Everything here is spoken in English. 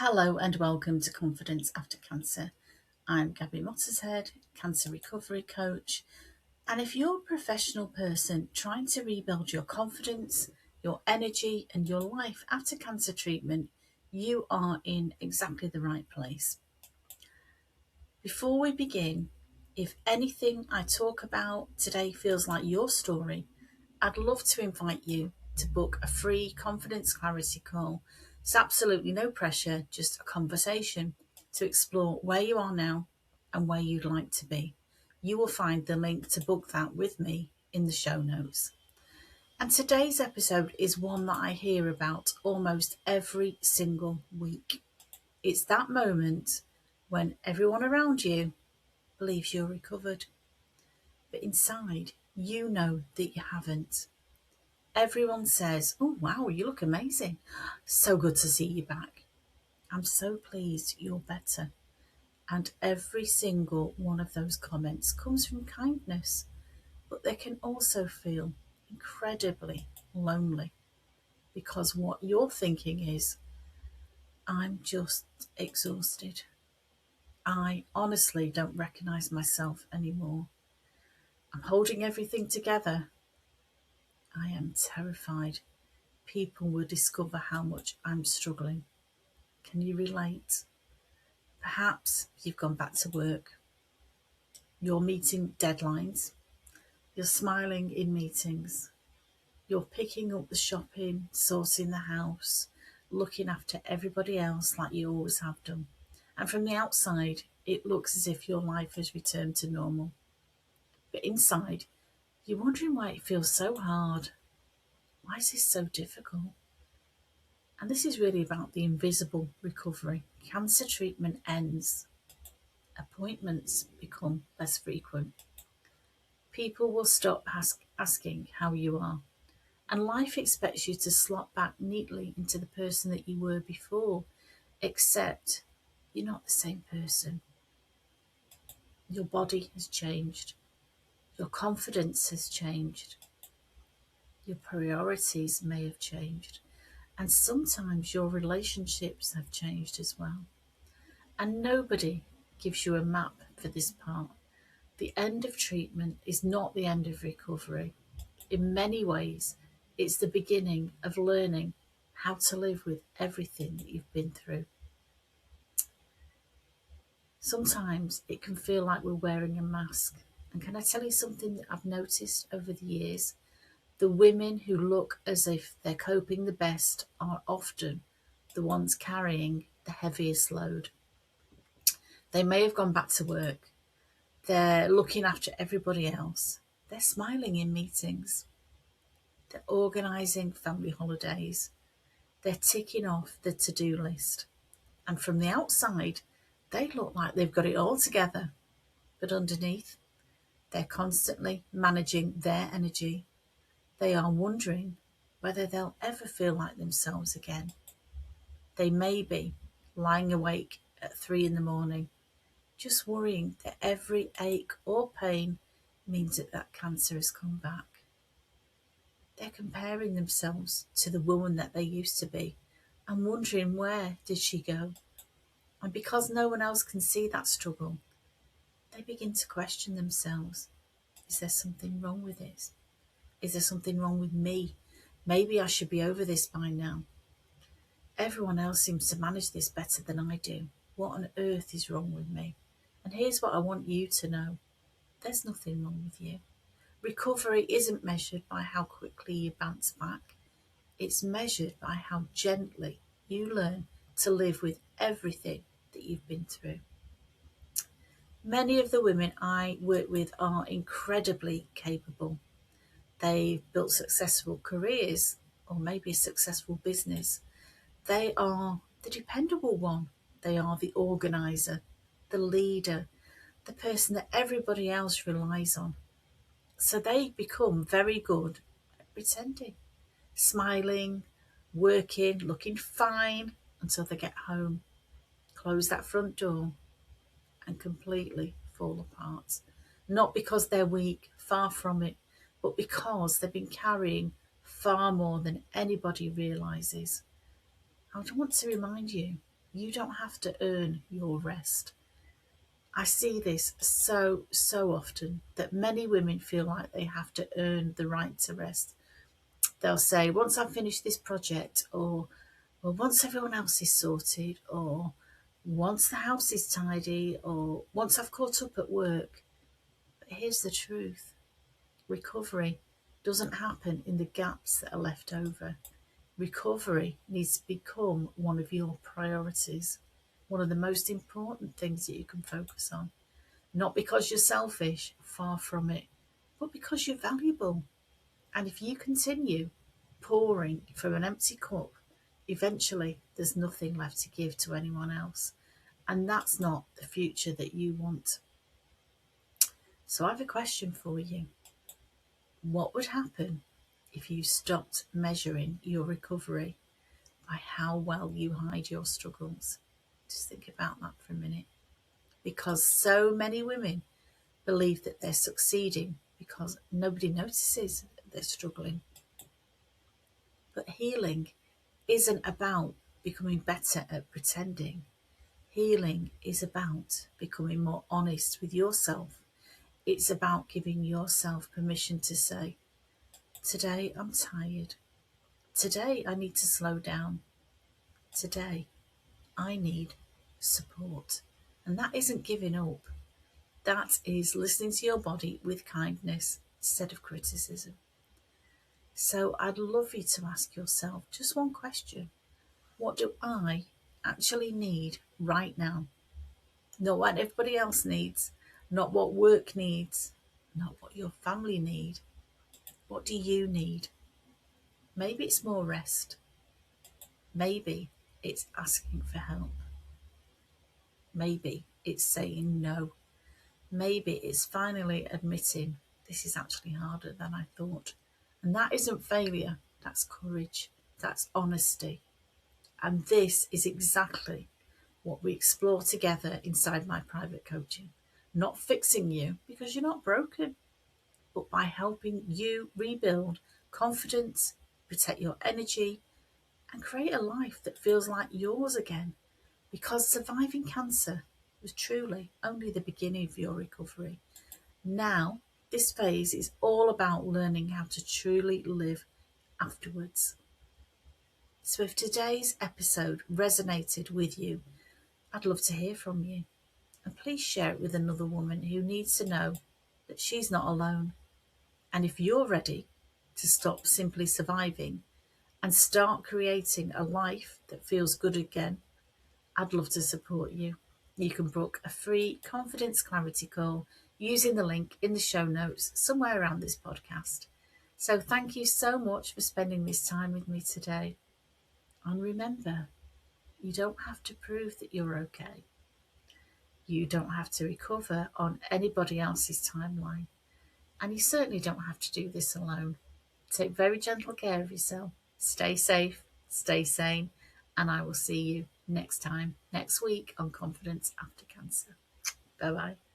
Hello and welcome to Confidence After Cancer. I'm Gabby Mottershead, Cancer Recovery Coach. And if you're a professional person trying to rebuild your confidence, your energy, and your life after cancer treatment, you are in exactly the right place. Before we begin, if anything I talk about today feels like your story, I'd love to invite you to book a free confidence clarity call. It's absolutely no pressure, just a conversation to explore where you are now and where you'd like to be. You will find the link to book that with me in the show notes. And today's episode is one that I hear about almost every single week. It's that moment when everyone around you believes you're recovered, but inside you know that you haven't. Everyone says, "Oh, wow, you look amazing. So good to see you back. I'm so pleased you're better." And every single one of those comments comes from kindness, but they can also feel incredibly lonely because what you're thinking is, "I'm just exhausted. I honestly don't recognize myself anymore. I'm holding everything together. I am terrified people will discover how much I'm struggling." Can you relate? Perhaps you've gone back to work, you're meeting deadlines, you're smiling in meetings, you're picking up the shopping, sorting the house, looking after everybody else like you always have done. And from the outside, it looks as if your life has returned to normal. But inside, you're wondering why it feels so hard. Why is this so difficult? And this is really about the invisible recovery. Cancer treatment ends. Appointments become less frequent. People will stop asking how you are. And life expects you to slot back neatly into the person that you were before, except you're not the same person. Your body has changed. Your confidence has changed. Your priorities may have changed. And sometimes your relationships have changed as well. And nobody gives you a map for this part. The end of treatment is not the end of recovery. In many ways, it's the beginning of learning how to live with everything that you've been through. Sometimes it can feel like we're wearing a mask. And can I tell you something that I've noticed over the years? The women who look as if they're coping the best are often the ones carrying the heaviest load. They may have gone back to work. They're looking after everybody else. They're smiling in meetings. They're organising family holidays. They're ticking off the to-do list. And from the outside, they look like they've got it all together. But underneath, they're constantly managing their energy. They are wondering whether they'll ever feel like themselves again. They may be lying awake at 3 in the morning, just worrying that every ache or pain means that cancer has come back. They're comparing themselves to the woman that they used to be and wondering, where did she go? And because no one else can see that struggle, they begin to question themselves. Is there something wrong with this? Is there something wrong with me? Maybe I should be over this by now. Everyone else seems to manage this better than I do. What on earth is wrong with me? And here's what I want you to know. There's nothing wrong with you. Recovery isn't measured by how quickly you bounce back. It's measured by how gently you learn to live with everything that you've been through. Many of the women I work with are incredibly capable. They've built successful careers or maybe a successful business. They are the dependable one. They are the organizer, the leader, the person that everybody else relies on. So they become very good at pretending, smiling, working, looking fine until they get home, close that front door, and completely fall apart. Not because they're weak, far from it, but because they've been carrying far more than anybody realises. I want to remind you You don't have to earn your rest. I see this so often that many women feel like they have to earn the right to rest. They'll say, once I've finished this project, or well, once everyone else is sorted, or once the house is tidy, or once I've caught up at work. But here's the truth: recovery doesn't happen in the gaps that are left over. Recovery needs to become one of your priorities, one of the most important things that you can focus on. Not because you're selfish, far from it, but because you're valuable. And if you continue pouring from an empty cup, eventually there's nothing left to give to anyone else. And that's not the future that you want. So I have a question for you. What would happen if you stopped measuring your recovery by how well you hide your struggles? Just think about that for a minute. Because so many women believe that they're succeeding because nobody notices that they're struggling. But healing isn't about becoming better at pretending. Healing is about becoming more honest with yourself. It's about giving yourself permission to say, today I'm tired. Today I need to slow down. Today I need support. And that isn't giving up. That is listening to your body with kindness instead of criticism. So I'd love you to ask yourself just one question. What do I actually need right now? Not what everybody else needs, not what work needs, not what your family need. What do you need? Maybe it's more rest. Maybe it's asking for help. Maybe it's saying no. Maybe it's finally admitting this is actually harder than I thought. And that isn't failure, that's courage, that's honesty. And this is exactly what we explore together inside my private coaching. Not fixing you because you're not broken, but by helping you rebuild confidence, protect your energy, and create a life that feels like yours again. Because surviving cancer was truly only the beginning of your recovery. Now, this phase is all about learning how to truly live afterwards. So, if today's episode resonated with you, I'd love to hear from you. And please share it with another woman who needs to know that she's not alone. And if you're ready to stop simply surviving and start creating a life that feels good again, I'd love to support you. You can book a free confidence clarity call using the link in the show notes somewhere around this podcast. So thank you so much for spending this time with me today. And remember, you don't have to prove that you're okay. You don't have to recover on anybody else's timeline. And you certainly don't have to do this alone. Take very gentle care of yourself. Stay safe, stay sane, and I will see you next time, next week on Confidence After Cancer. Bye bye.